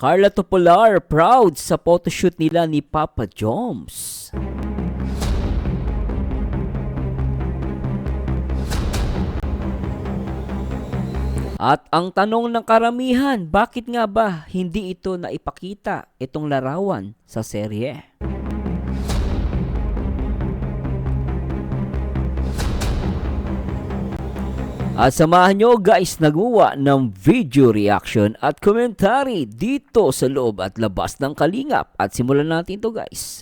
Carla Topolar proud sa photoshoot nila ni Papa Joms. At ang tanong ng karamihan, bakit nga ba hindi ito naipakita itong larawan sa serye? At samahan nyo guys nagawa ng video reaction at commentary dito sa loob at labas ng Kalingap. At simulan natin ito guys.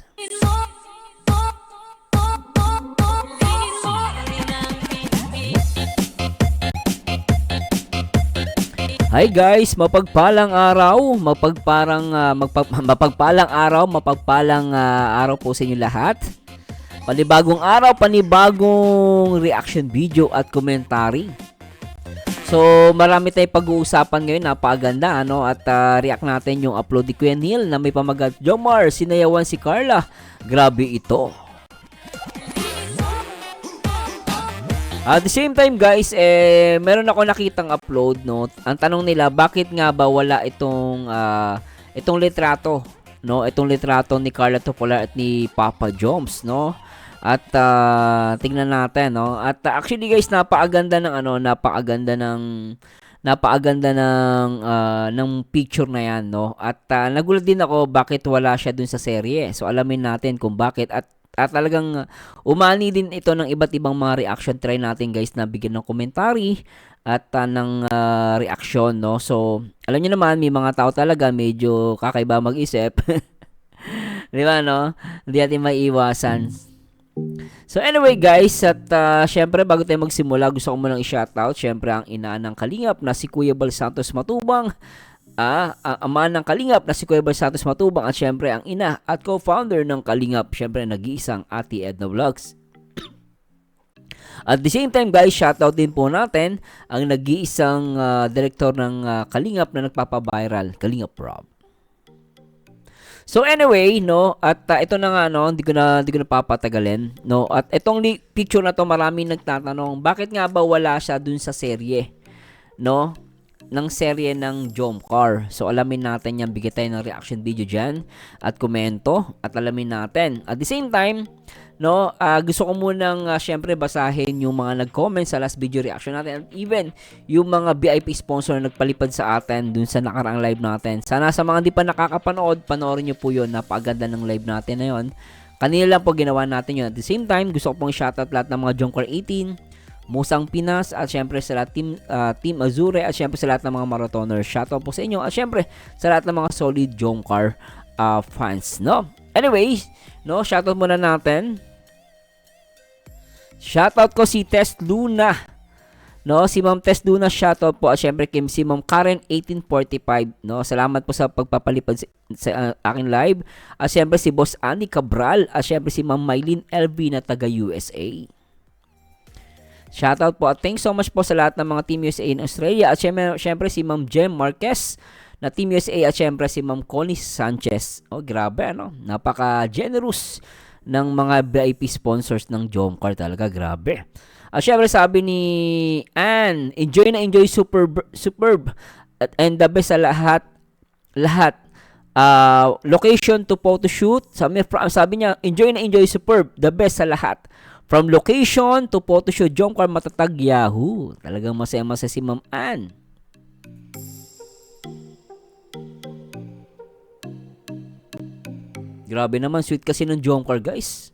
Hi guys, mapagpalang araw, mapagpalang araw po sa inyo lahat. Panibagong araw, panibagong reaction video at commentary. So, marami tayong pag-uusapan ngayon, napakaganda, ano? At react natin yung upload ni Kuya Neil na may pamagat, Jomar, sinayawan si Carla. Grabe ito. At the same time guys, meron ako nakitang upload, no? Ang tanong nila, bakit nga ba wala itong litrato, no? Itong litrato ni Carla Topolar at ni Papa Joms, no? At tingnan natin, no? At actually guys, napakaganda ng picture na yan, no? At nagulat din ako bakit wala siya dun sa serye. So alamin natin kung bakit at talagang umani din ito ng iba't ibang mga reaction. Try natin guys na bigyan ng commentary at ng reaction, no? So alam niyo naman, may mga tao talaga medyo kakaiba mag-isip. Di ba, no? Hindi natin maiiwasan. So anyway guys, at syempre bago tayo magsimula, gusto ko munang i-shoutout syempre ang ina ng Kalingap na si Kuya Bal Santos Matubang, ang ama ng Kalingap na si Kuya Bal Santos Matubang, at syempre ang ina at co-founder ng Kalingap, syempre nag-iisang Ate Edna Vlogs. At the same time guys, shoutout din po natin ang nag-iisang director ng Kalingap na nagpapa-viral, Kalingap Rob. So anyway, no, at ito na nga, no, hindi ko na papatagalin, no. At itong picture na to, maraming nagtatanong, bakit nga ba wala siya dun sa serye, no, ng serye ng Jomcar. So alamin natin yan, bigyan tayo ng reaction video dyan at komento at alamin natin. At the same time, no, gusto ko munang syempre basahin yung mga nag-comment sa last video reaction natin, at even yung mga VIP sponsor na nagpalipad sa atin dun sa nakaraang live natin. Sana sa mga hindi pa nakakapanood, panoorin nyo po yun. Napakaganda ng live natin na yun. Kanina lang po ginawa natin yun. At the same time, gusto ko pong shoutout lahat ng mga Jomcar 18, Musang Pinas, at syempre sa lahat Team Azure, at syempre sa lahat ng mga marathoners. Shoutout po sa inyo, at syempre sa lahat ng mga solid Jomcar fans, no? Anyways, no, shoutout muna natin. Shoutout ko si Tess Luna, no, si Ma'am Tess Luna, shoutout po, at syempre si Ma'am Karen 1845, no, salamat po sa pagpapalipad sa aking live, at syempre si Boss Annie Cabral, at syempre si Ma'am Mylene LV na taga USA. Shoutout po at thanks so much po sa lahat ng mga Team USA in Australia, at syempre si Ma'am Jem Marquez na Team USA, at syempre si Ma'am Connie Sanchez. Oh, grabe, ano, napaka-generous ng mga VIP sponsors ng Jomcar, talaga grabe. Syempre sabi ni Ann, enjoy na enjoy, superb and the best sa lahat. Location to photoshoot, sabi niya, enjoy na enjoy, superb, the best sa lahat. From location to photoshoot, Jomcar matatag, Yahoo. Talagang masaya-masaya si Ma'am Ann. Grabe naman, sweet kasi ng Jomcar guys.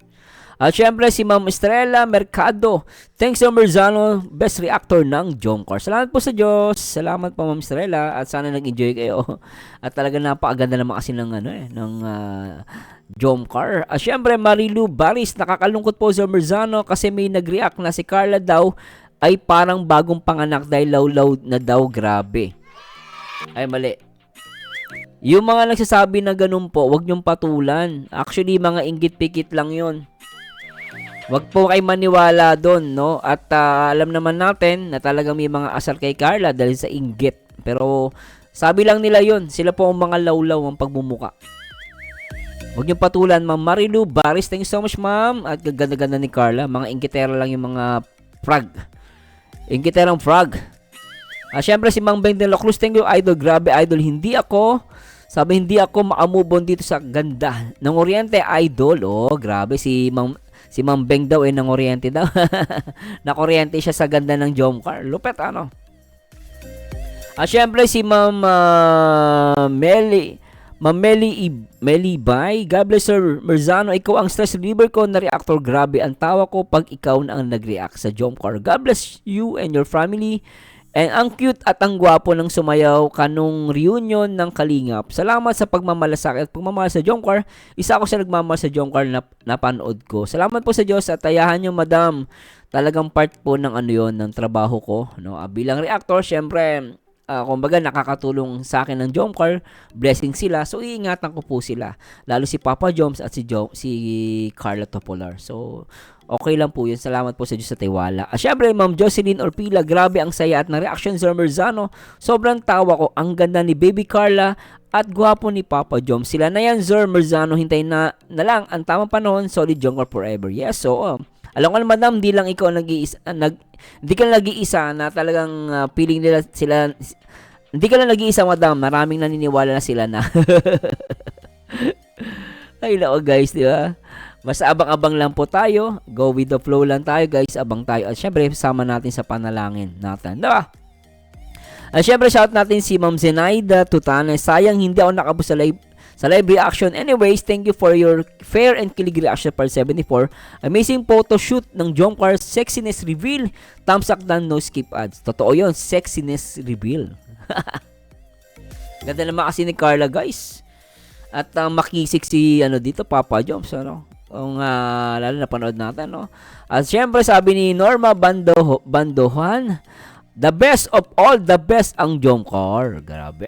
At syempre si Ma'am Estrella Mercado, thanks to Merzano, best reactor ng Jomcar. Salamat po sa Diyos. Salamat po Ma'am Estrella, at sana nag-enjoy kayo. At talaga napakaganda naman kasi ng Jomcar. At syempre Marilu Baris, nakakalungkot po sa Merzano kasi may nag-react na si Carla daw ay parang bagong panganak dahil law na daw. Grabe. Ay, mali. Yung mga nagsasabi na ganun po, wag nyong patulan. Actually, mga inggit-pikit lang yon. Wag po kayo maniwala doon, no? At alam naman natin na talagang may mga asar kay Carla dahil sa inggit. Pero sabi lang nila yon, sila po ang mga lawlaw ang pagmumuka. Wag nyong patulan, Ma'am Marilu Baris. Thank you so much, Ma'am. At ganda-ganda ni Carla. Mga inggitera lang yung mga frog. Inggiterang frog. Syempre si Mang Beng de la Cruz, thank you idol, grabe idol, hindi ako Sabi, hindi ako makamove on dito sa ganda ng Oriente Idol. Oh, grabe si Ma'am Beng daw ng Oriente daw. Nakuryente siya sa ganda ng Jomcar. Lupet ano. At syempre si Ma'am Meli Bay. God bless Sir Merzano. Ikaw ang stress reliever ko na reactor. Grabe ang tawa ko pag ikaw na ang nag-react sa Jomcar. God bless you and your family. And ang cute at ang gwapo ng sumayaw kanong reunion ng Kalingap. Salamat sa pagmamalasakit at pagmamahal sa Jomcar. Isa ako sa nagmamahal sa Jomcar na napanood ko. Salamat po sa Diyos at tayahan nyo, madam. Talagang part po ng ano yon ng trabaho ko. No? Bilang reactor, syempre, kumbaga nakakatulong sa akin ng Jomcar. Blessing sila. So, iingatan ko po sila. Lalo si Papa Joms at si Carla Topolar. So, okay lang po yun. Salamat po sa Diyos sa tiwala. Syempre, Ma'am Jocelyn Orpila, grabe ang saya at na reaction Sir Merzano. Sobrang tawa ko. Ang ganda ni Baby Carla at gwapo ni Papa Jom. Sila na yan, Sir Merzano. Hintayin na lang ang tamang panahon. Solid Jomcar forever. Yes, so, alam ko na, madam, di lang ikaw hindi ka nag-iisa na talagang feeling nila sila. Hindi ka lang nag-iisa, madam. Maraming naniniwala na sila na. Ay, nako guys, di ba? Basta abang-abang lang po tayo. Go with the flow lang tayo, guys. Abang tayo. At syempre, sama natin sa panalangin natin. Diba? At syempre, shout natin si Ma'am Zenaida Tutana. Sayang, hindi ako nakabos sa live reaction. Anyways, thank you for your fair and kilig reaction part 74. Amazing photo shoot ng Jomcar. Sexiness reveal. Thumbs up dan, no skip ads. Totoo yun. Sexiness reveal. Ganda naman kasi ni Carla, guys. At makisik si dito, Papa Joms, ano? Kung lalo na panood natin, no? At syempre sabi ni Norma Bandohan, the best of all, the best ang Jomcar. Grabe.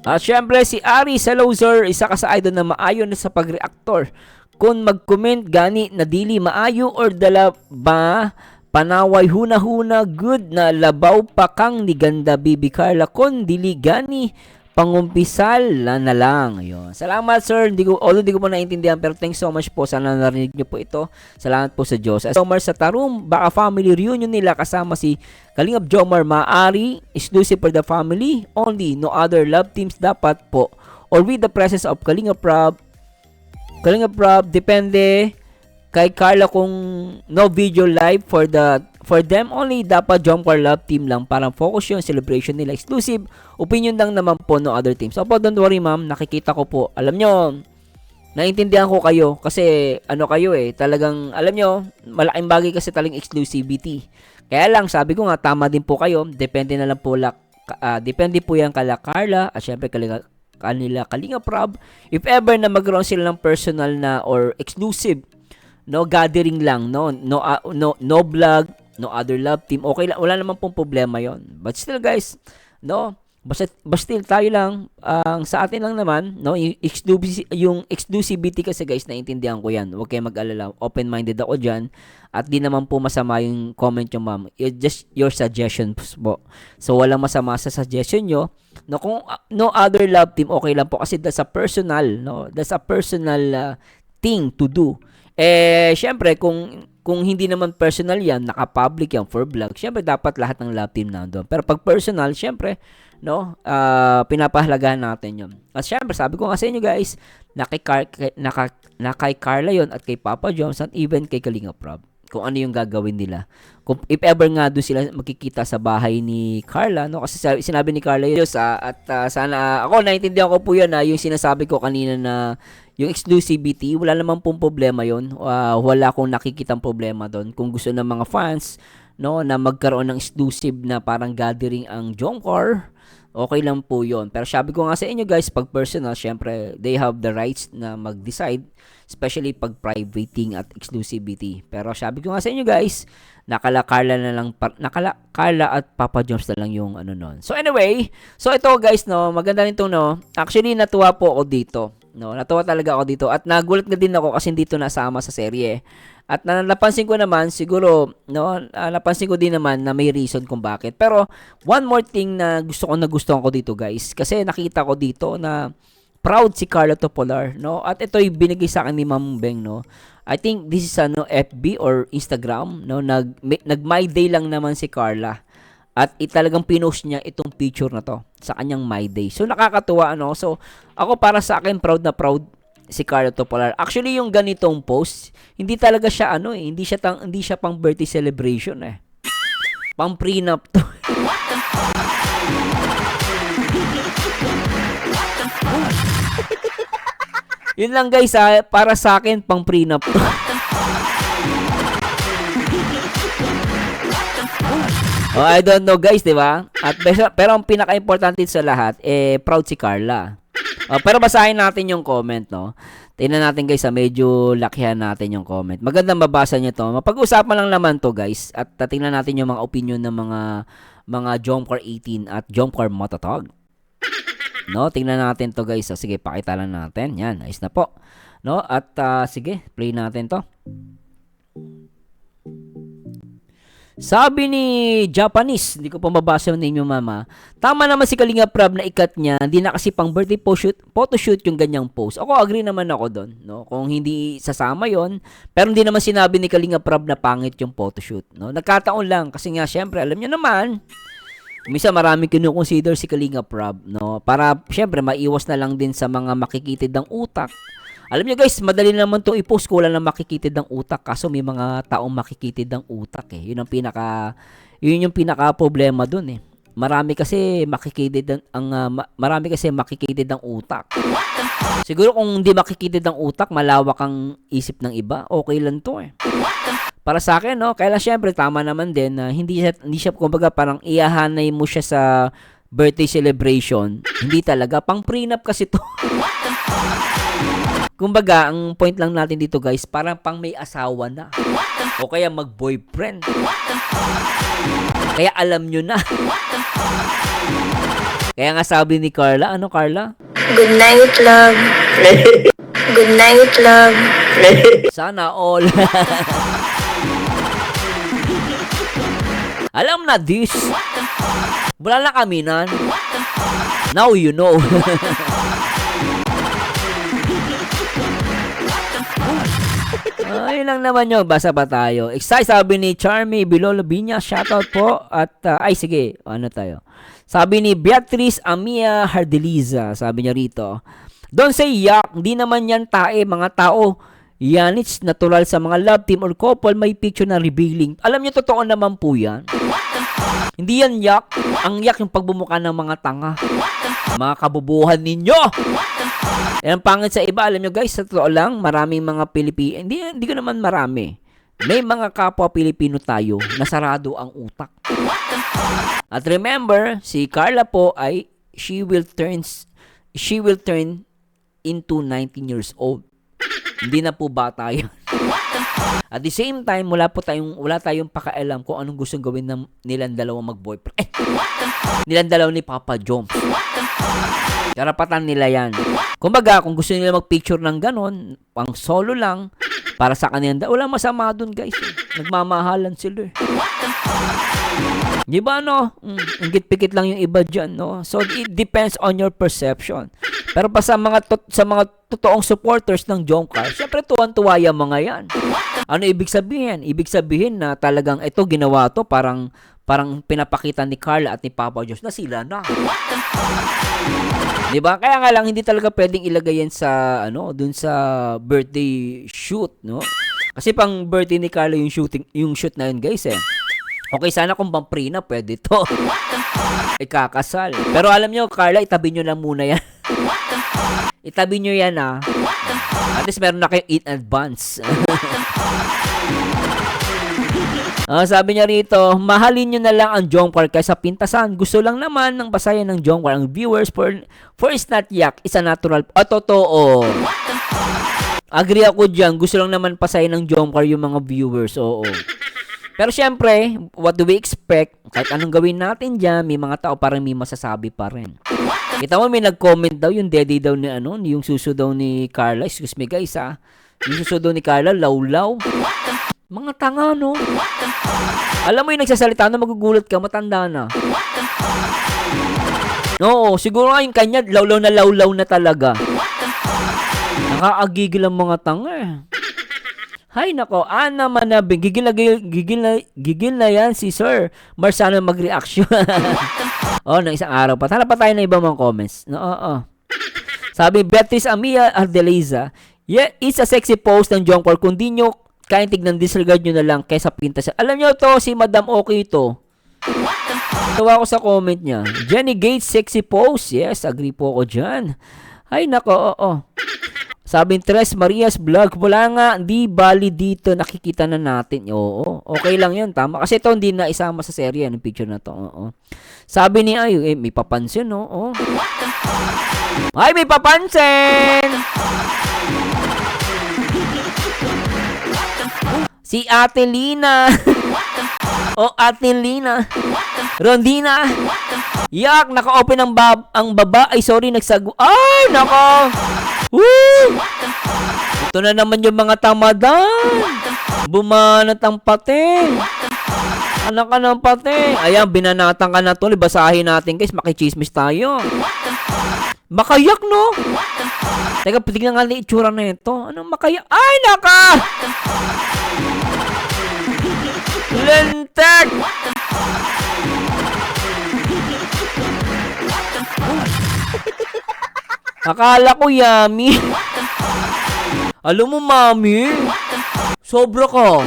At syempre si Ari Salozer, isa ka sa idol na maayon na sa pag-reactor. Kung mag-comment gani na dili maayo or dala ba panaway huna-huna good na labaw pa kang ni ganda Bibi Carla kon dili gani pangumpisal na lang. Ayun. Salamat, sir. Hindi ko po naintindihan, pero thanks so much po. Sana narinig niyo po ito. Salamat po sa Diyos. Jomar sa Tarum, baka family reunion nila kasama si Kalingap Jomar. Maari, exclusive for the family only. No other love teams dapat po. Or with the presence of Kalingap Rob. Kalingap Rob, depende kay Carla kung no video live for them only, dapat Jomcar Love Team lang. Parang focus yung celebration nila. Exclusive. Opinion lang naman po, no other teams. So, don't worry, ma'am. Nakikita ko po. Alam nyo, naiintindihan ko kayo. Kasi, kayo talagang, alam nyo, malaking bagay kasi talagang exclusivity. Kaya lang, sabi ko nga, tama din po kayo. Depende na lang po, depende po yan kala Carla. At syempre, kanila Kalinga Prab. If ever na magkaroon sila ng personal na or exclusive, no gathering lang, no vlog, no other love team, okay lang, wala naman pong problema yon. But still, guys, no, basta still tayo lang, sa atin lang naman, no, yung exclusivity kasi, guys, naiintindihan ko yan. Huwag kayong mag-alala, open-minded ako dyan, at di naman po masama yung comment nyo, ma'am. It's just your suggestions po. So, walang masama sa suggestion nyo. No, kung no other love team, okay lang po, kasi that's a personal, no, that's a personal thing to do. Syempre, kung hindi naman personal yan, naka-public yan for vlog, syempre dapat lahat ng love team nandoon. Pero pag personal, syempre, no, pinapahalagahan natin yun. At syempre, sabi ko nga sa inyo, guys, na kay Carla yon at kay Papa Joms at even kay Kalinga Prab. Kung ano yung gagawin nila. Kung if ever nga doon sila makikita sa bahay ni Carla, no, kasi sinabi ni Carla yun, at sana, ako naintindihan ko po yan, yung sinasabi ko kanina na yung exclusivity, wala naman pong problema yon. Wala akong nakikitang problema doon. Kung gusto ng mga fans, no, na magkaroon ng exclusive na parang gathering ang Jomcar, okay lang po yon. Pero sabi ko nga sa inyo, guys, pag personal, syempre, they have the rights na mag-decide, especially pag privating at exclusivity. Pero sabi ko nga sa inyo, guys, nakala Carla at Papa Joms na lang yung nun. So anyway, so ito, guys, no, maganda rin to, no. Actually, natuwa po ako dito. No, natuwa talaga ako dito at nagulat na din ako kasi dito nasama sa serye. At napansin ko naman siguro, no, napansin ko din naman na may reason kung bakit. Pero one more thing na nagustuhan ko dito, guys, kasi nakita ko dito na proud si Carla Topolar, no? At ito'y binigay sa akin ni Ma'am Beng, no. I think this is FB or Instagram, no. Nag My Day lang naman si Carla. At talagang pinost niya itong picture na to sa kanyang My Day. So nakakatuwa ano. So ako para sa akin proud na proud si Carla Topolar. Actually yung ganitong post, hindi talaga siya ano hindi siya pang birthday celebration eh. Pang prenup to. Yun lang guys para sa akin pang prenup to. Oh, I don't know guys, di ba? At pero ang pinaka-importante sa lahat, proud si Carla. Pero basahin natin yung comment, no? Tingnan natin guys, medyo lakihan natin yung comment. Magandang mabasa niyo to. Mapag-usapan lang naman to guys. At tingnan natin yung mga opinion ng mga Jomcar 18 at Jomcar Mototog. No, tingnan natin to guys. So, sige, pakita lang natin. Yan, ayos na po. No, at sige, play natin to. Sabi ni Japanese, hindi ko pa mabasa yung name yung mama, tama naman si Kalinga Prab na ikat niya, hindi na kasi pang birthday photoshoot yung ganyang post. Ako, agree naman ako doon, no? Kung hindi sasama yon, pero hindi naman sinabi ni Kalinga Prab na pangit yung photoshoot, no? Nagkataon lang, kasi nga, syempre, alam niyo naman, minsan maraming kinukonsider si Kalinga Prab, no? Para, syempre, maiwas na lang din sa mga makikitid ng utak. Alam niyo guys, madali naman to i-post ko lang na makikitid ng utak kaso may mga taong makikitid ng utak eh. Yun yung pinaka problema dun eh. Marami kasi makikitid ng utak. Siguro kung hindi makikitid ng utak, malawak ang isip ng iba, okay lang to eh. Para sa akin, no, kaya syempre tama naman din na hindi siya kumbaga parang iyahanay mo siya sa birthday celebration. Hindi talaga pang prenup kasi to. Kumbaga, ang point lang natin dito guys, parang pang may asawa na. O kaya mag-boyfriend. Kaya alam nyo na. Kaya nga sabi ni Carla, ano Carla? Good night, love. Good night, love. Sana all. Alam na this. Wala na kami nan. Now you know. Ayun lang naman yun. Basa pa tayo. Excited sabi ni Charmy Bilolo Binya. Shoutout po. At ay sige. Ano tayo? Sabi ni Beatrice Amia Hardeliza. Sabi niya rito. Don't say yak. Hindi naman yan tae. Mga tao. Yan. It's natural sa mga love team or couple. May picture na revealing. Alam niyo totoo naman po yan. Hindi yan yak. Ang yak yung pagbumuka ng mga tanga. Mga kabubuhan ninyo. Yan ang pangit sa iba. Alam nyo guys, sa totoo lang, maraming mga Pilipino, hindi ko naman marami. May mga kapwa Pilipino tayo na sarado ang utak. At remember, si Carla po ay she will turn into 19 years old. Hindi na po bata yan. At the same time, wala tayong pakialam kung anong gustong gawin ng nilang dalawang mag-boyfriend. Nilang dalawa ni Papa Joms. Karapatan nila yan. Kumbaga, kung gusto nila mag-picture ng ganon, pang solo lang, para sa kanila, wala masama dun guys. Nagmamahalan sila. Di ba no? Ingit-pikit lang yung iba dyan, no? So, it depends on your perception. Pero pa sa mga totoong supporters ng Jomcar, syempre tuwan-tuwa yung mga yan. Ano ibig sabihin? Ibig sabihin na talagang ito ginawa to parang pinapakita ni Carla at ni Papa Joms na sila na. Diba? Kaya nga lang hindi talaga pwedeng ilagay yan sa dun sa birthday shoot, no? Kasi pang birthday ni Carla yung shoot na yun, guys eh. Okay, sana kung pang prenup pwede to. Ikakasal. Pero alam nyo, Carla, itabi nyo lang muna yan. Itabi nyo yan At least meron na kayo in advance. Sabi niya rito, mahalin nyo na lang ang Jomcar kaysa pintasan. Gusto lang naman ng basayan ng Jomcar ang viewers for it's not yak, it's a natural. Totoo. Agree ako dyan. Gusto lang naman pasayan ng Jomcar yung mga viewers. Oo. Pero syempre, what do we expect? Kahit anong gawin natin dyan, may mga tao parang may masasabi pa rin. Kita mo, may nag-comment daw, yung daddy daw ni yung suso daw ni Carla. Excuse me guys yung suso daw ni Carla, lawlaw. Mga tanga, no? Alam mo yung nagsasalita na magugulat ka, matanda na. Oo, siguro nga yung kanya, lawlaw na talaga. Nakaagigil ang mga tanga eh. Hay nako, Ana Manabing, gigil na yan si Sir Marsano mag-reaction. Oh, ng isang araw pa. Tara pa tayo na ibang mga comments. No, oo. Sabi, Beatrice Amia Ardeliza, yeah, it's a sexy post ng Jongpor. Kung di nyo kayang tignan, disregard nyo na lang kaysa pintas. Alam nyo to, si Madam Okay to. Tawa ko sa comment niya. Jenny Gates, sexy post. Yes, agree po ako dyan. Ay, nako, oo. Sabi Tres Marias Vlog, wala nga, di bali dito, nakikita na natin. Oo, okay lang yun, tama. Kasi ito hindi na isama sa serye, yung picture na to. Oo. Sabi ni Ayo, may papansin, oo. Ay, may papansin! Si Ate Lina. Ate Lina. Rondina. Yak, naka-open ang baba. Ay, sorry, Ay, nako. Woo! Ito na naman yung mga tamadan. Bumanat ang pate. Anak ka ng pate. Ayan, binanatan ka na to. Basahin natin, guys. Makichismis tayo. Makayak, no? Teka, tignan nga na itsura na ito. Anong makayak? Ay, naka! Lentek! Akala ko yummy. Alam mo, mami, sobra ka.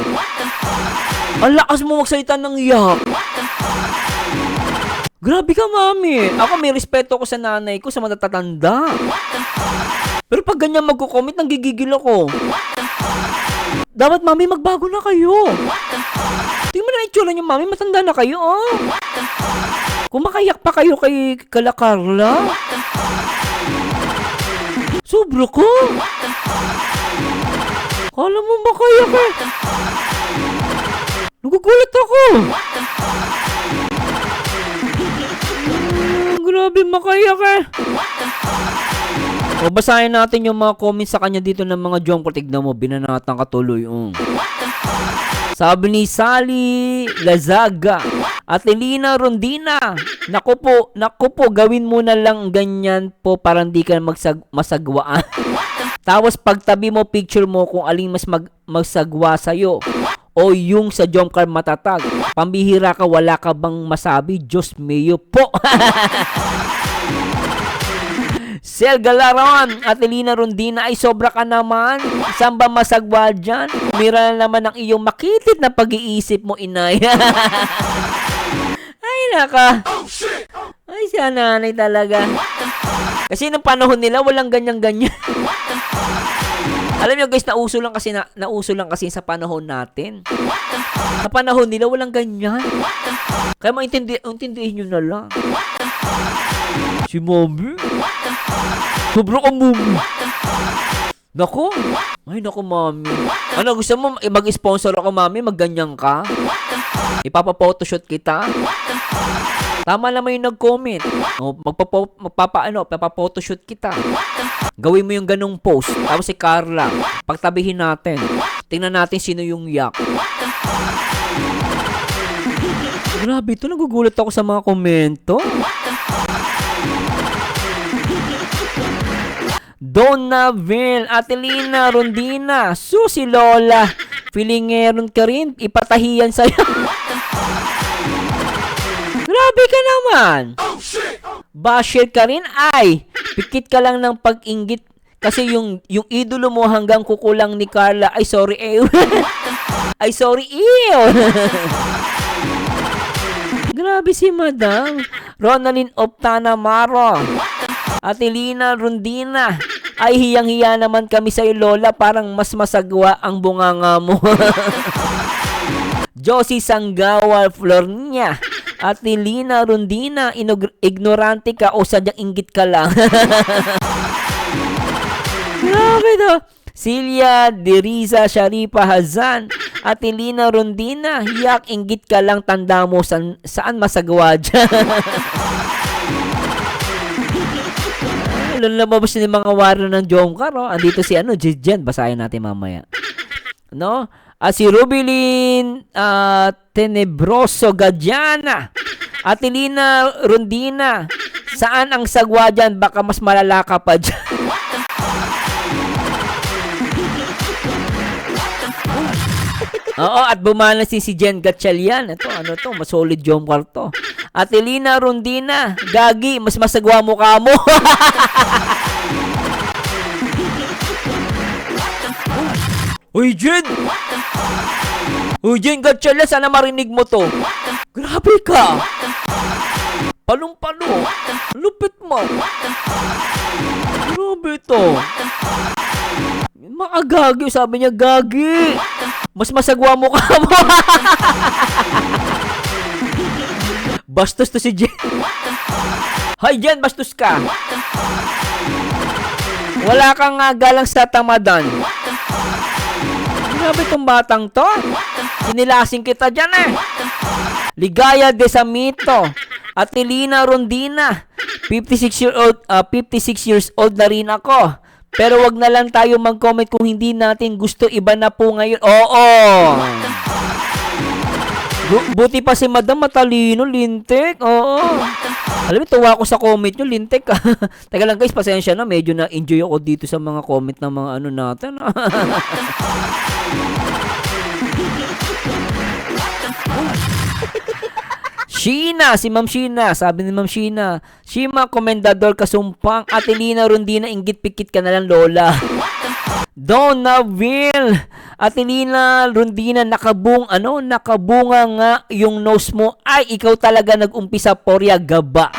Ang lakas mo magsalita ng yak. Grabe ka, mami. Ako may respeto ko sa nanay ko, sa matatanda. Pero pag ganyan magko-comment, nanggigigil ako. Dapat, mami, magbago na kayo. Tingnan mo na itsura niyo, mami. Matanda na kayo, oh. Kung makayak pa kayo kay Kala Carla. Sobra ko. Kala mo makayak eh. Nagugulat ako. Grabe makayak eh. O, basahin natin yung mga comments sa kanya dito ng mga Jongpor. Tignan mo, binanatan ka tuloy. Sabi ni Sally Lazaga, Atelina Rondina, naku po, gawin mo na lang ganyan po para hindi ka masagwaan. Tapos pagtabi mo, picture mo kung aling mas masagwa sa'yo. O yung sa Jongkar matatag. Pambihira ka, wala ka bang masabi? Diyos mio po. Sel Galaron, Atelina Rondina, ay sobra ka naman. Saan ba masagwa dyan? Mira na naman ang iyong makitit na pag-iisip mo, inay. Ay, naka. Ay, siya nanay talaga. Kasi nung panahon nila, walang ganyan-ganyan. Alam niyo guys, nauso lang kasi sa panahon natin. Sa panahon nila, walang ganyan. Kaya maintindihin nyo na lang. Si Mommy. Sobra ka, Mommy. Naku. Ay, naku, Mommy. Ano, gusto mo mag-sponsor ako, Mommy? Magganyan ka? Ipapa-photoshoot kita? Tama naman yung nag-comment. O, magpapa-photoshoot kita. Gawin mo yung ganong post. Tapos si Carla, pagtabihin natin. Tingnan natin sino yung yak. Grabe ito, nagugulat ako sa mga komento. Donaville, Atelina Rondina, Susi Lola, Filingeron ka rin, ipatahiyan sa'yo. Grabe ka naman. Basher ka rin, ay, pikit ka lang ng pag-inggit kasi yung idolo mo hanggang kukulang ni Carla, ay sorry, ay sorry, Grabe si Madam. Ronaldin Optana Maro, Atelina Rondina, ay hiyang-hiya naman kami sa'yo, Lola, parang mas masagwa ang bunganga mo. Josie Sanggawa Flornia, Atelina Rondina, ignorante ka o sadyang inggit ka lang. Grabe to. Celia Deriza Sharifa Hazan, Atelina Rondina, yak, inggit ka lang, tanda mo saan masagawa dyan. Lumabas ni mga waro ng Jongkar, oh. Andito si Jijen, basahin natin mamaya. No? Si Rubilin Tenebroso Gadiana, Atelina Rondina, saan ang sagwa dyan? Baka mas malala ka pa dyan. Oo, at bumana si Jen Gatchalian. Ito, ano to, mas solid jumper to. Atelina Rondina, gagi, mas masagwa mukha mo. Uy, Jen! Uy, Jen Gatchalian, sana marinig mo to. Grabe ka! Palong-palo. Lupit mo. Grabe to. Mga gagi, sabi niya, gagi. Mas masagwa mo ka mo. Bastos to si Jen. Hay, Jen, bastos ka. Wala kang galang sa tamadan. Grabe tong batang to. Sinilasing kita dyan eh. Ligaya de Samito. Atelina Rondina. 56 years old na rin ako. Pero wag na lang tayo mag-comment kung hindi natin gusto, iba na po ngayon. Oo. Buti pa si Madam matalino, lintik. Oo. Alam mo, tuwa ako sa comment nyo, lintik. Teka lang guys, pasensya na. Medyo na-enjoy ako dito sa mga comment ng mga ano natin. Sheena, si Ma'am Sheena, sabi ni Ma'am Sheena, Shima, Komendador Kasumpang, Atelina Rondina, inggit pikit ka na lang, Lola. Donaville, Atelina Rondina, nakabunga nga yung nose mo. Ay, ikaw talaga nag-umpisa, Porya Gaba.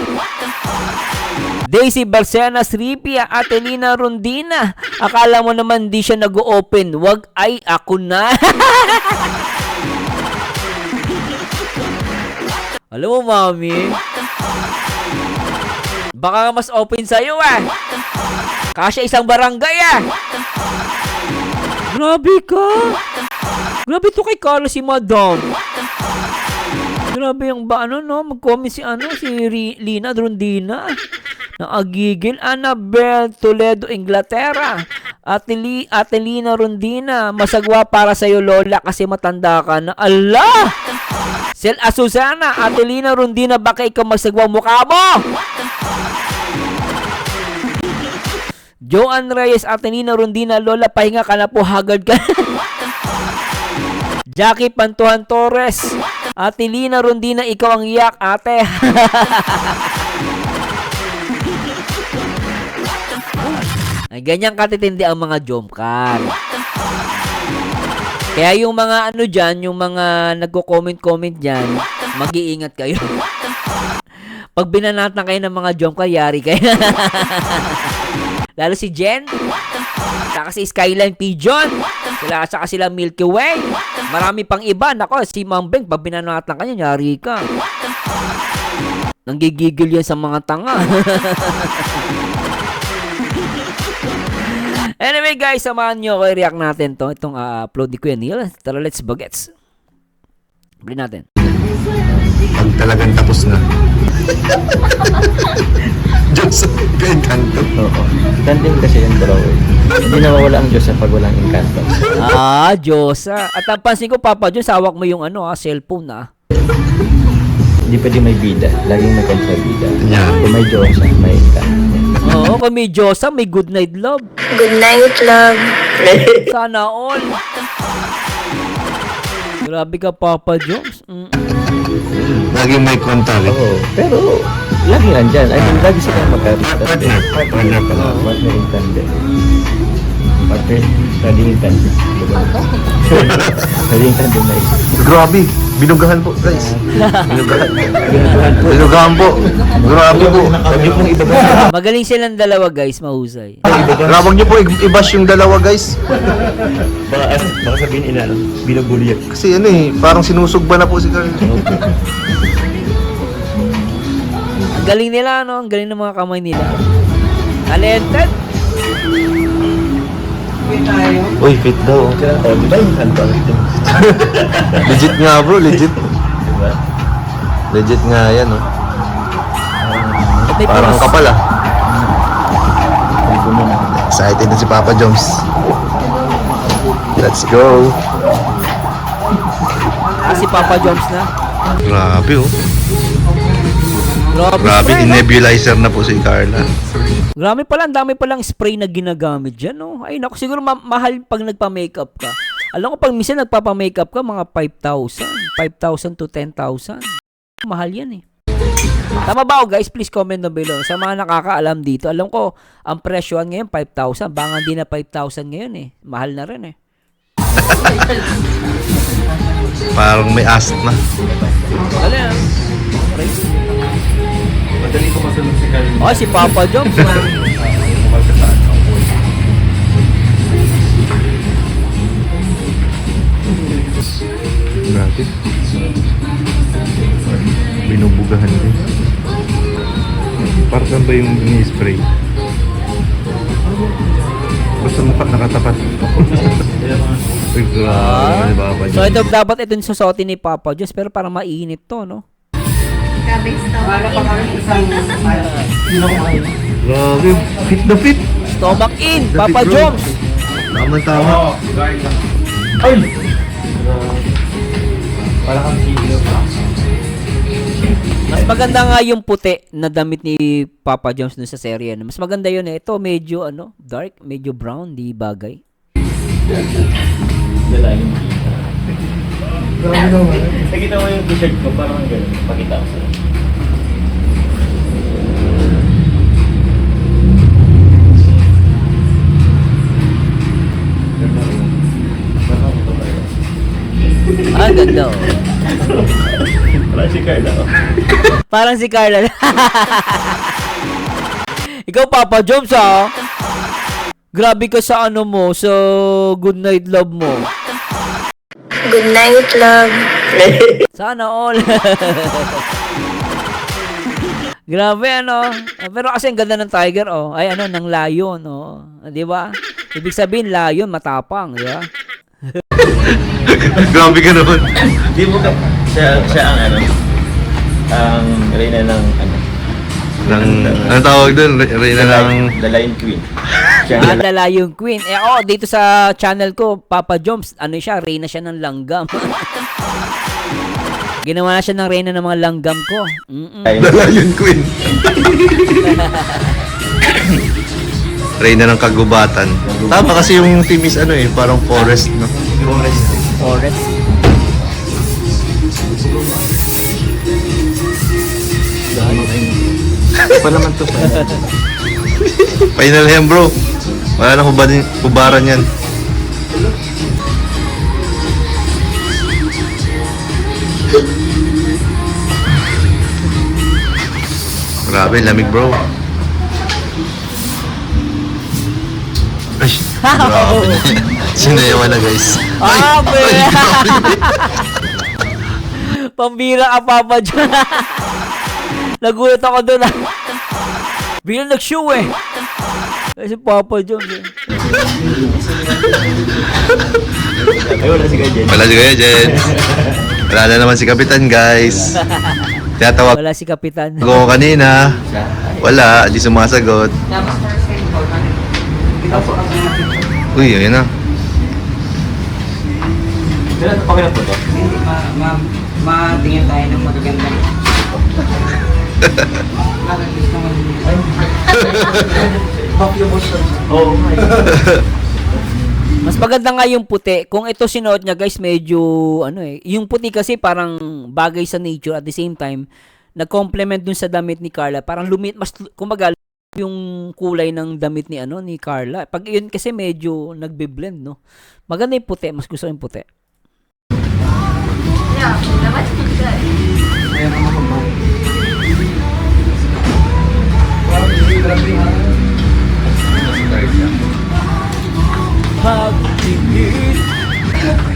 Daisy Barcenas Ripia, Atelina Rondina, akala mo naman di siya nag-open. Wag, ay, ako na. Alam mo, mami, baka mas open sa'yo Kasya isang barangay Grabe ka. Grabe to kay Carlos si Madam. Grabe yung mag-comment si Lina Rondina. Naagigil. Annabel Toledo, Inglaterra. Atelina Rondina, masagwa para sa'yo, Lola, kasi matanda ka na. Allah! Sel Asusana, Atelina Rondina, baka ikaw magsagwa mukha mo. Joan Reyes, Atelina Rondina, Lola, pahinga ka na po, haggard ka. Jackie Pantuhan Torres, Atelina Rondina, ikaw ang iyak, ate. Ay, ganyan katitindi ang mga jomcar. Kaya yung mga dyan, yung mga nagko-comment dyan, mag-iingat kayo. Pag binanatan kayo ng mga jomcar, yari kayo. Lalo si Jen, saka si Skyline Pigeon, saka sila Milky Way, marami pang iba. Nako, si Mambeng, pag binanatan ka niya, yari ka. Nanggigigil yan sa mga tanga. Anyway guys, samahan nyo ako, i-react natin itong upload ni Kuya Neil. Tara, let's bagets. Bili natin. Pag talagang tapos na. Diyos, ka-encanto. Oo. Tandem kasi yung dalawa. Hindi nawawala ang Diyos pag walang encanto. Diyosa. At ang pansin ko, Papa John, sawak mo yung cellphone Hindi pwede may bida. Laging may kontrabida. Yan. Kung may Diyos, may encanto. Oo, kung may Diyosa, may good night love. Good night, love. Sana all. Grabe ka, Papa Jones. Laging may contact. Oo. Pero, laging andyan. I mean, lagi silang magkabit. Partner pala. Partner in tandem. Partner, laging in tandem. Laging tandem na isa. Grabe, binugahan po, guys. Binugahan po. Grabe po. Huwag niyo pong ibaba. Magaling silang dalawa, guys. Mahusay. Huwag niyo po i-bash yung dalawa, guys. Baka sabihin binubuli yan. Kasi parang sinusugba na po si Carl. Ang galing nila, Ang galing ng mga kamay nila. Talented. Uy, fit daw. Di ba yung kanto? Legit nga bro, legit. Diba? Legit nga yan, May Parang pumas. kapal Hindi ko muna. Excited na si Papa Jones. Let's go. Si Papa Jones na. Grabe Grabe, spray, no? nebulizer na po si Carla. Grabe pala, ang dami palang spray na ginagamit dyan, Ay, naku, siguro mahal pag nagpa-makeup ka. Alam ko pag minsan nagpapa-makeup ka, mga 5,000. 5,000 to 10,000. Mahal yan eh. Tama ba ako guys? Please comment down below. Sa mga nakakaalam dito, alam ko, ang presyoan ngayon 5,000. Baka hindi na 5,000 ngayon eh. Mahal na rin eh. Parang may asthma. Dali ah. Madali ko masunod si Carl. Oh, si Papa Joms. Grabe. Binubugahan din. Parang ba yung ini-spray? Basta mukha nakatapat. Uy, grabe, Papa So Joms. ito dapat ito yung susuotin ni Papa Joms pero parang mainit to, no? Grabe stomach Grabe, fit na fit. Stomach in, The Papa fit, bro. Joms. Tama-tama. Ay! Parang kang kilo. Mas maganda nga yung puti na damit ni Papa Joms dun sa serye. Mas maganda yun eh. Ito medyo dark, medyo brown, di bagay. Dalayin. Nakita mo yung t-shirt ko, parang gano'n. Pakita ko sa'yo. Parang ito ba yun? Ah, ganda oh. Wala si Carla. Parang si Carla. Ikaw Papa Joms ah. Grabe ka sa ano mo, sa good night love mo. Good night, love. Sana all. Grabe ano. Pero kasi ang ganda ng tiger oh. Ay ano, ng lion oh. Di ba? Ibig sabihin lion matapang, di ba? Grabe ka naman. Di mo ka... Siya ang ano? Ang reyna ng ano? Anong tawag doon? Reyna ng... The Lion Queen. Siya ang Ah, the Lion Queen. Eh, dito sa channel ko, Papa Joms, ano siya, reyna siya ng langgam. Ginawa na siya ng reyna ng mga langgam ko. The Lion Queen. Reyna ng kagubatan. Tama kasi yung team is ano eh, parang forest, no? Forest. pa naman to. Final yan, bro. Wala na hubaran yan. Grabe, lamig, bro. Ay, grabe. Sinayawan na, guys. Ah, pambira ka, Papa Joms. Nagulat ako doon ah. Biglang nag-show eh. Kasi Papa Joms eh. Ay, wala si Kuya Jen. Wala si Kuya Jen. Wala na naman si Kapitan, guys. Tinatawag Wala si Kapitan. ko kanina. Wala, di sumasagot. Uy, ayun na. Okay na po to. Matingin tayo ng magaganda. Oo. Mas maganda nga yung puti. Kung ito sinuot niya guys, medyo yung puti kasi parang bagay sa nature at the same time, nag-complement dun sa damit ni Carla. Parang mas kumbaga yung kulay ng damit ni ni Carla. Pag yun kasi medyo nagbe-blend, no. Maganda yung puti, mas gusto yung puti. Yeah, naman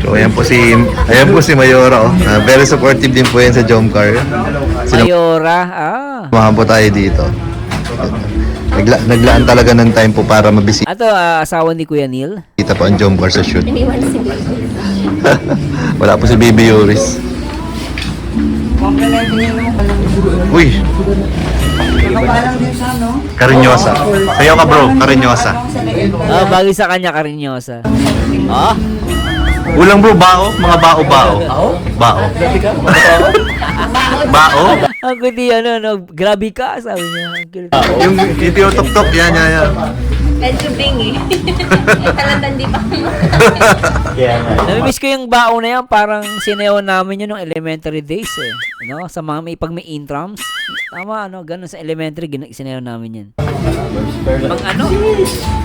So, ayan po si Mayora, oh. Very supportive din po yan sa Jomcar. Mayora, Samahan po tayo dito. Naglaan talaga ng time po para mabisita Ato, asawa ni Kuya Neil. po ang Jomcar sa shoot. iniwan si Wala po si Baby Yoris. Komplementin niyo mo palang Uy, kapalang din sa ano? Karinyosa. Sayo ka, bro, Karinyosa. Bagay sa kanya, Karinyosa. Ah, Ulang, bro, bao. Mga bao-bao. Bao. Bao? ang kundi grabe ka, sabi niya. Ang kulit. Yung tok-tok, yan. Medyo bingi. Talatan di pa. Kaya nga. Namimiss ko yung bao na yan, parang sinayaw namin yun nung elementary days eh. No? Sa mga pag may intrams. Tama, ano, ganun sa elementary, sinayaw namin yan. Mang ano?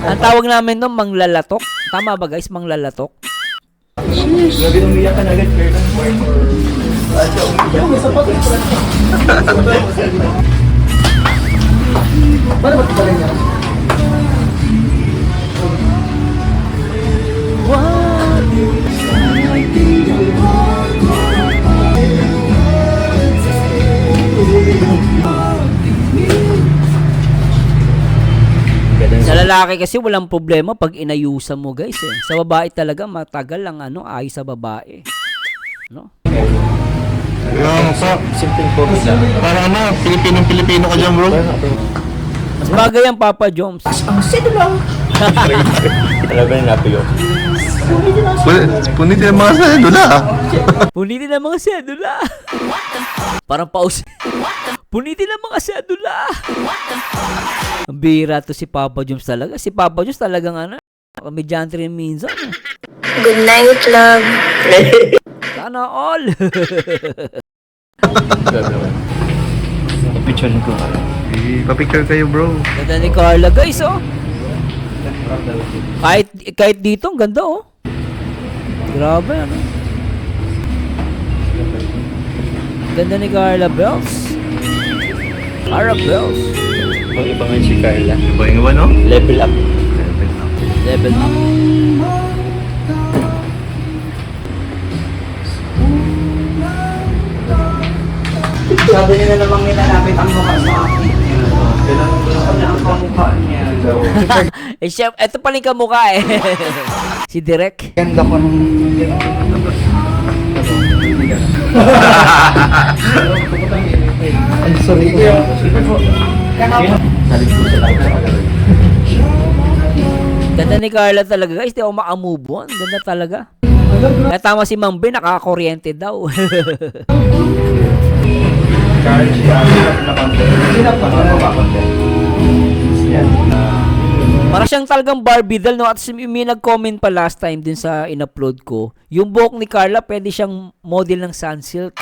Ang tawag namin nung manglalatok. Tama ba guys, manglalatok? Grabe umiyak ka na agad, Kurt. Sa lalaki kasi walang problema pag inayusan mo guys eh. Sa babae talaga matagal ang ano, ayos sa babae. No? Yung sa, Simpleng focus lang. parang ano, Pilipinong-Pilipino ka dyan, bro. Mas bagay ang Papa Joms. Talaga yung napilo. Punitin ang mga sedula. Punitin ang mga sedula. Parang pause. Punitin ang mga sedula. Ang bira to si Papa Joms talaga. Si Papa Joms talagang ano, komedyante rin minsan. Good night, love. Sana all. Picture ko. Pa-picture kayo, bro. Ganda ni Carla guys oh. Kahit dito ang ganda oh. Grabe ano. Ganda ni Carla Bells. Carla Bells. Ang iba nga si Carla. Iba yung iba, no? Level up. Level up. Sabi nila namang nilalapit ang mukha sa akin. Ako na ang kamukha niya. Eh chef, eto pala yung kamukha eh. Si Direk. Ganda ko nung... I'm sorry. Ganda ni Carla talaga guys. Di ako makamove on. Ganda talaga. Kaya tama si Mang Ben, nakaka-kuryente daw. Para siyang talagang Barbie doll, no? At may nag-comment pa last time din sa in-upload ko. Yung buhok ni Carla, pwede siyang model ng Sunsilk.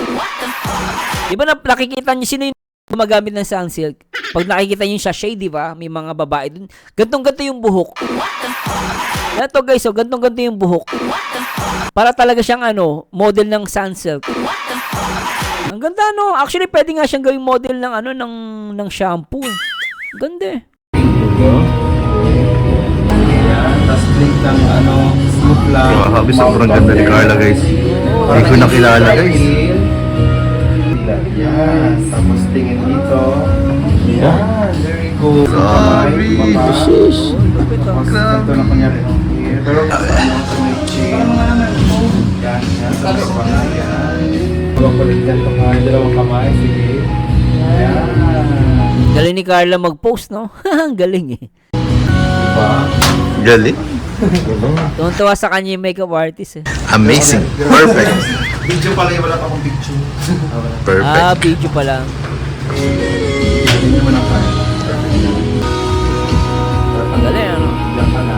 Di ba nakikita niyo sino yung gumagamit ng Sunsilk? Pag nakikita niyo yung sachet, di ba? May mga babae dun. Gantong-ganto yung buhok. Ito guys, so gantong-ganto yung buhok. Para talaga siyang ano, model ng Sunsilk. Ang ganda no. Actually, pwede nga siyang gawing model ng ano ng shampoo. Ganda eh. Tapos blink ng ano, smooth lang. Grabe, sobrang ganda ni Carla, guys. Hindi ko nakilala, guys. Yan. Tapos tingin dito. Yan. Very good. Grabe. Tapos ito na kunyari. Pero ano sa may chin. Yan. Yan. Sa mga yan. Kulit-kulit yan. Dalawang kamay. Sige. Yan. Galing ni Carla mag-post, no? Galing eh. Galing. Tuwan-tuwa sa kanya yung makeup artist eh. Amazing. Perfect. Video pala yung wala pa akong picture. Perfect. Video pa lang. Hindi naman ang kaya. Ang galing ano? Yan ka na.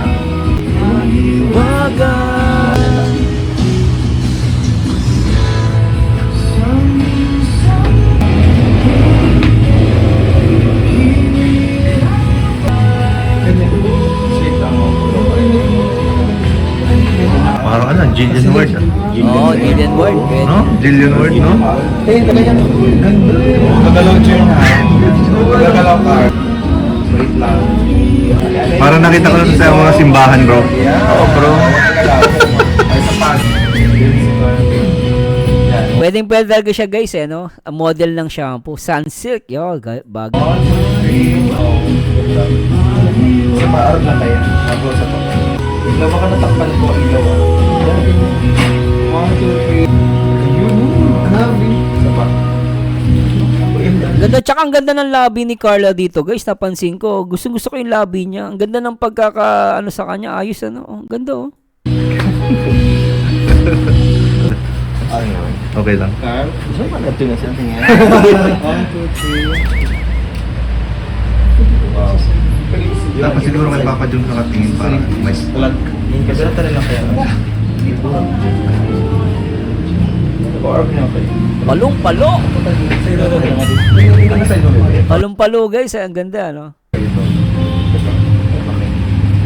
Parang ano, Jillian Ward. Oo, Gideon Ward. Pwede. No? Jillian Ward, no? Gagalaw chair na. Gagalaw car. Wait lang. Parang nakita ko lang sa mga simbahan, bro. Oo, bro. Ay, sa pag. Pwedeng pwede talaga siya guys eh, no? Ang model ng shampoo. Sunsilk. Yo, bagay. Sa paarap na tayo. Tapos sa pag. Ilaw baka natakpan ko ang ilaw. 1, 2, 3. Yun. Grabe. Sa pag. Ganda, tsaka ang ganda ng labi ni Carla dito guys. Napansin ko. Gusto ko yung labi niya. Ang ganda ng ano sa kanya. Ayos ano. Oh, ganda oh. Okay lang. Carl. Gusto mo na ito na siya. 1, 2, 3. Wow. Dapat siguro may papadyong sa katingin para may Alat. Kasi talaga kaya. Or pinapay. Palong-palo. Ano sa inyo ulit? Palong-palo guys, ang ganda no.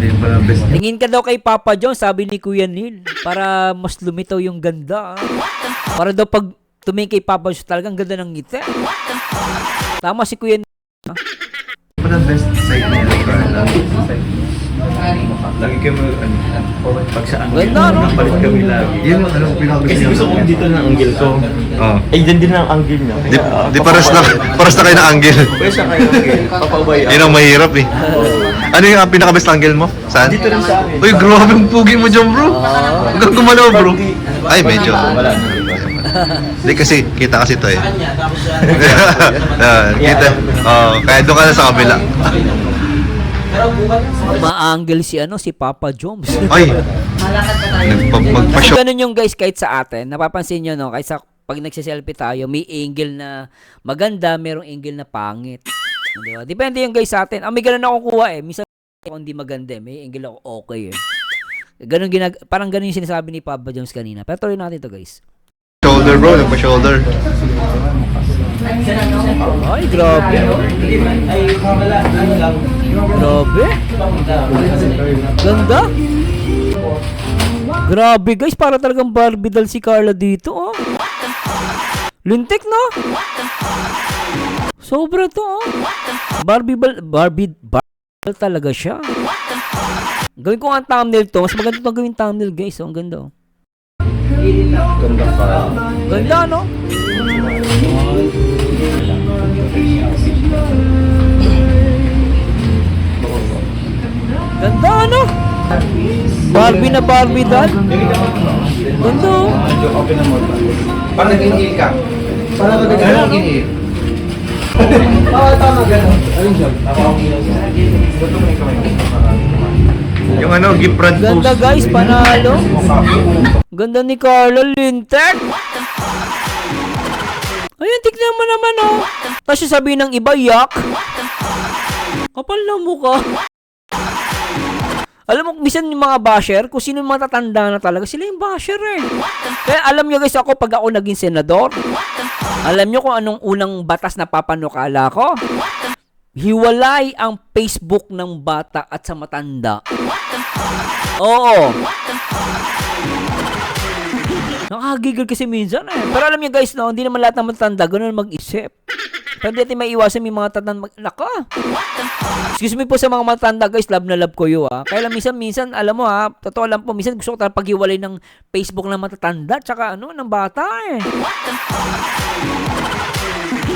Hindi pa na best. Tingin ka daw kay Papa John, sabi ni Kuya Neil, para mas lumitaw yung ganda. Para daw pag tumingin kay Papa John, talagang ganda ng ngiti. Tama si Kuya Neil. Pa na best side niya. Lagi kayo pag sa angle. Ganda, no? Palit kami lagi. Yun yung ano, pinakagusto Kasi niya. gusto ko dito ng angle ko. Oo. Ay, dyan din ang angle niya. Di paras na kayo ng angle. Kaya siya kayo angle. Papaubay Yun ang mahirap eh. Ano yung pinaka-best angle mo? Saan? Dito rin sa akin. Uy, grabe ang pugi mo dyan, bro. Hanggang gumalaw, bro. Ay, medyo. Wala na. Hindi kasi, kita kasi to eh. Kita. Kaya doon ka na sa kabila. Ma-angle si si Papa Jones. Ay! Kasi Magpa-show. ganun yung guys kahit sa atin, napapansin nyo no, kahit sa pag nagsiselfie tayo, may angle na maganda, merong angle na pangit. Di ba? Depende yung guys sa atin. May ganun ako kuha eh. Minsan ako hindi maganda may angle ako okay eh. Ganun parang ganun yung sinasabi ni Papa Jones kanina. Pero tuloy natin to guys. Shoulder, bro. Nagpa-shoulder. Ay, grabe no. Grabe. Ganda. Grabe guys, para talagang Barbie doll si Carla dito oh. Lintik no? Sobra to oh. Barbie talaga siya. Gawin ko ang thumbnail to. Mas maganda itong gawin thumbnail guys. Oh, ang ganda oh. Ganda pa. Ganda no? Ganda ano? Barbie na Barbie doll. Ganda oh. Medyo open na mode. Parang nag-inhale ka. Parang nag-inhale. Oo, tama, gano'n. Ayun siya. Yung ano, gift front Ganda post. guys, panalo. Ganda ni Carla Lintek. Ayun, tignan mo naman oh. Tapos yung sabihin ng iba, yak. Kapal na mukha. Alam mo, minsan yung mga basher, kung sino yung matatanda na talaga, sila yung basher eh. Kaya alam nyo guys, pag ako naging senador, alam nyo kung anong unang batas na papanukala ko? Hiwalay ang Facebook ng bata at sa matanda. Oo. Nakakagigil kasi minsan eh. Pero alam niyo guys, no, hindi naman lahat ng matanda ganun mag-isip. Pero dito may iwasan may mga tatanda naka. Excuse me po sa mga matanda guys, love na love ko yun ah. Kaya lang minsan, alam mo ha, totoo lang po, minsan gusto ko talagang paghiwalay ng Facebook ng matatanda tsaka ng bata eh.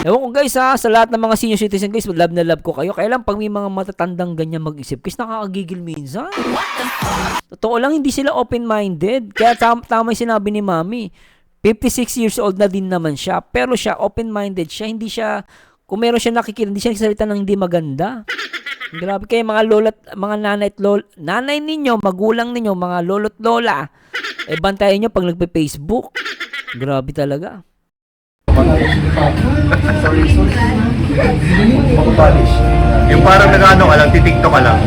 Ewan ko guys ha, sa lahat ng mga senior citizen guys, love na love ko kayo. Kaya lang pag may mga matatandang ganyan mag-isip, guys, nakakagigil minsan. Totoo lang, hindi sila open-minded. Kaya tama yung sinabi ni Mami. 56 years old na din naman siya. Pero siya, open-minded siya. Hindi siya, kung meron siya nakikita, hindi siya nagsasalita ng hindi maganda. Grabe kayo mga lola't, mga nanay at lola. Nanay ninyo, magulang ninyo, mga lolo't lola. Bantayan nyo pag nagpe-Facebook. Grabe talaga. Yung parang nag-ano ka lang, titiktok ka lang.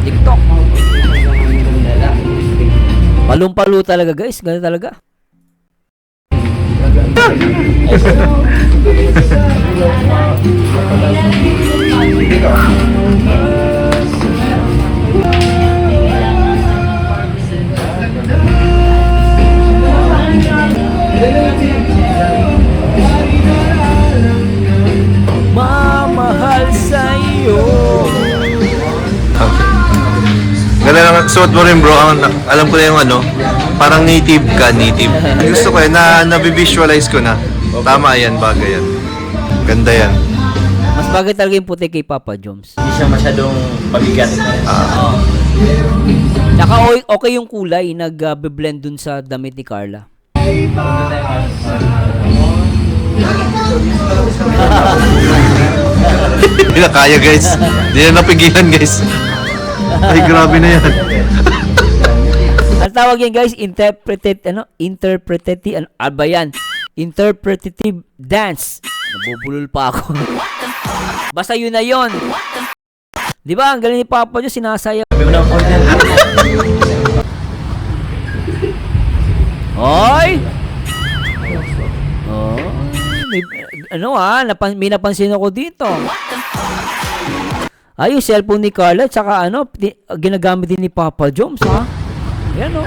TikTok. Palong-palo talaga guys. Ganda talaga. Mamahal sa'yo. Okay. Ganda lang, suot mo rin bro, alam ko na yung ano, parang native ka, native. Gusto ko na nabivisualize ko na. Tama yan, bagay yan. Ganda yan. Mas bagay talaga yung puti kay Papa Jones. Hindi siya masyadong mabigat. Tsaka okay yung kulay, nag-blend dun sa damit ni Carla. Hindi na kaya guys. Hindi na napigilan guys. Ay, grabe na yan. Ang tawag yan guys, interpretative dance. Nabubulol pa ako. Basta yun na yun. Di ba? Ang galing ni Papa Joe, sinasaya. Oy! Oh, may napansin ako dito. Ay, yung cellphone ni Carla, tsaka ginagamit din ni Papa Joms, ha? Ayan, oh.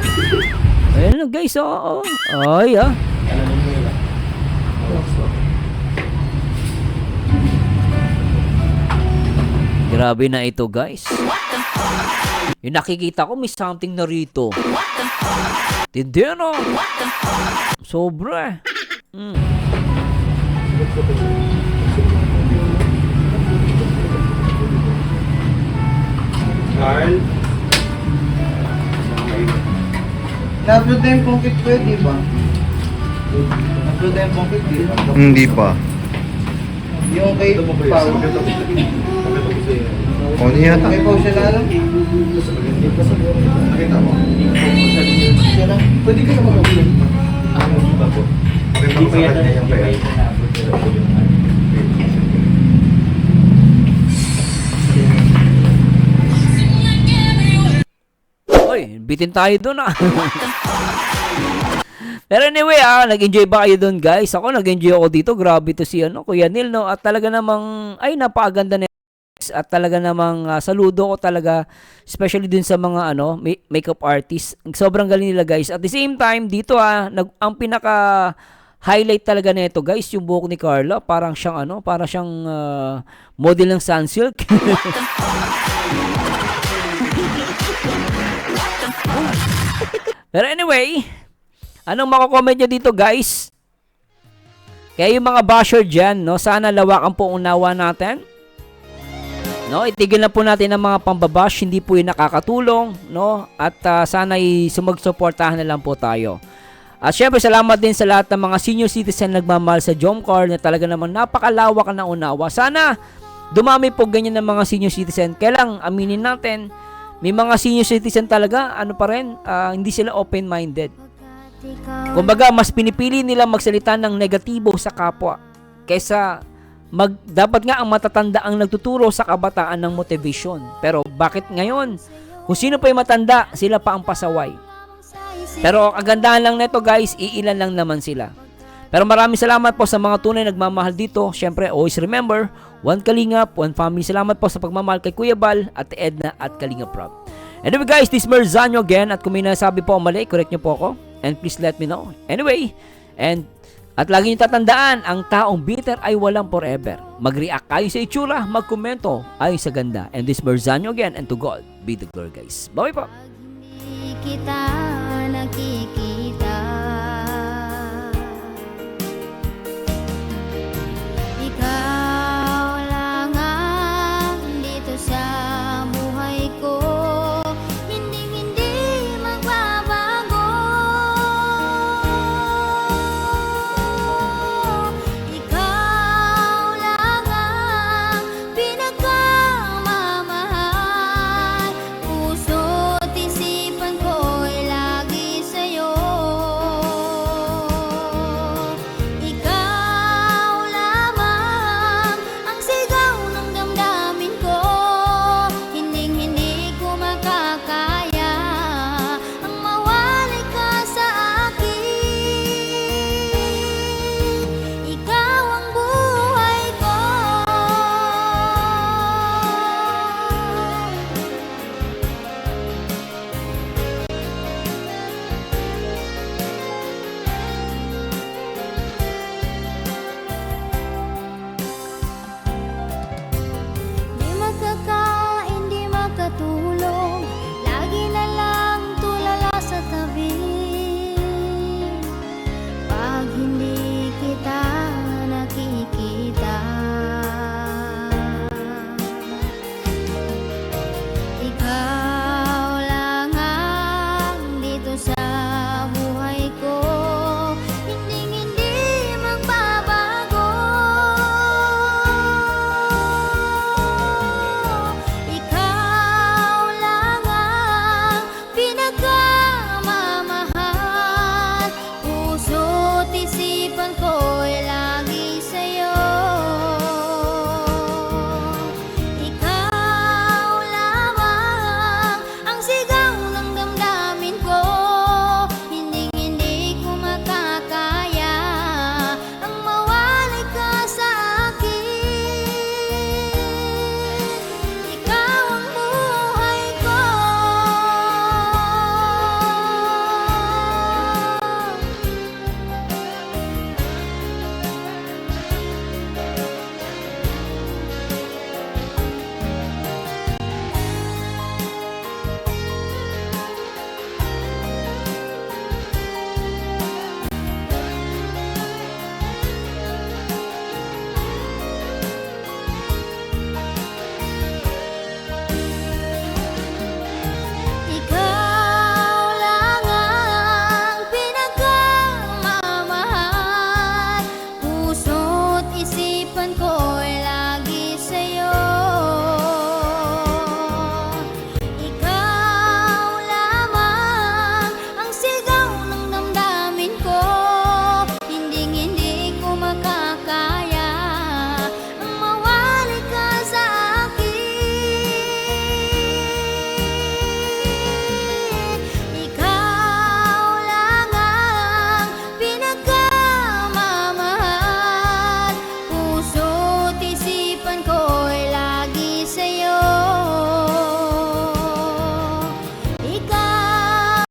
Ayan, guys, oh. Ay, ha? Grabe na ito, guys. Yung nakikita ko, may something na rito. Tindi, no? Sobra, Carl? Na-upload na yung pongkit ko, di ba? Na-upload na yung pongkit, di ba? Hindi pa. Yung kay Pao. O, niya yata. Kay Pao siya lang. Nakita mo? Siya lang. Pwede kayo mag-upload. Hindi pa po. Hindi pa yata yung kaya. Oy, bitin tayo doon, Pero anyway, nag-enjoy ba kayo doon, guys? Ako, nag-enjoy ako dito. Grabe to si, Kuya Neil, no? At talaga namang, napakaganda na. At talaga namang saludo ko talaga, especially dun sa mga makeup artist. Sobrang galing nila, guys. At the same time, dito ang pinaka highlight talaga nito, guys, yung buhok ni Carla, parang siyang model ng Sunsilk. Pero anyway, anong mako-comment nyo dito, guys? Kaya yung mga basher dyan, sana lawakan po unawa natin. Itigil na po natin ang mga pambabash, hindi po yung nakakatulong, At sana sumagsuportahan na lang po tayo. At syempre, salamat din sa lahat ng mga senior citizen nagmamahal sa Jomcar na talaga naman napakalawak na unawa. Sana dumami po ganyan ng mga senior citizen. Kailang aminin natin, may mga senior citizen talaga, hindi sila open-minded. Kumbaga, mas pinipili nila magsalita ng negatibo sa kapwa kaysa dapat nga ang matatanda ang nagtuturo sa kabataan ng motivation. Pero bakit ngayon? Kung sino pa yung matanda, sila pa ang pasaway. Pero kagandahan lang nito, guys, iilan lang naman sila. Pero maraming salamat po sa mga tunay nagmamahal dito. Syempre, always remember, one Kalingap, one family. Salamat po sa pagmamahal kay Kuya Bal, at Edna at Kalingap Rob. Anyway, guys, this is Merzanyo again. At kung may nasabi po ang mali, correct nyo po ako. And please let me know. Anyway, at lagi nyo tatandaan, ang taong bitter ay walang forever. Mag-react kayo sa itsura, magkomento ayon sa ganda. And this is Merzanyo again, and to God be the glory, guys. Bye po. Kita nakikita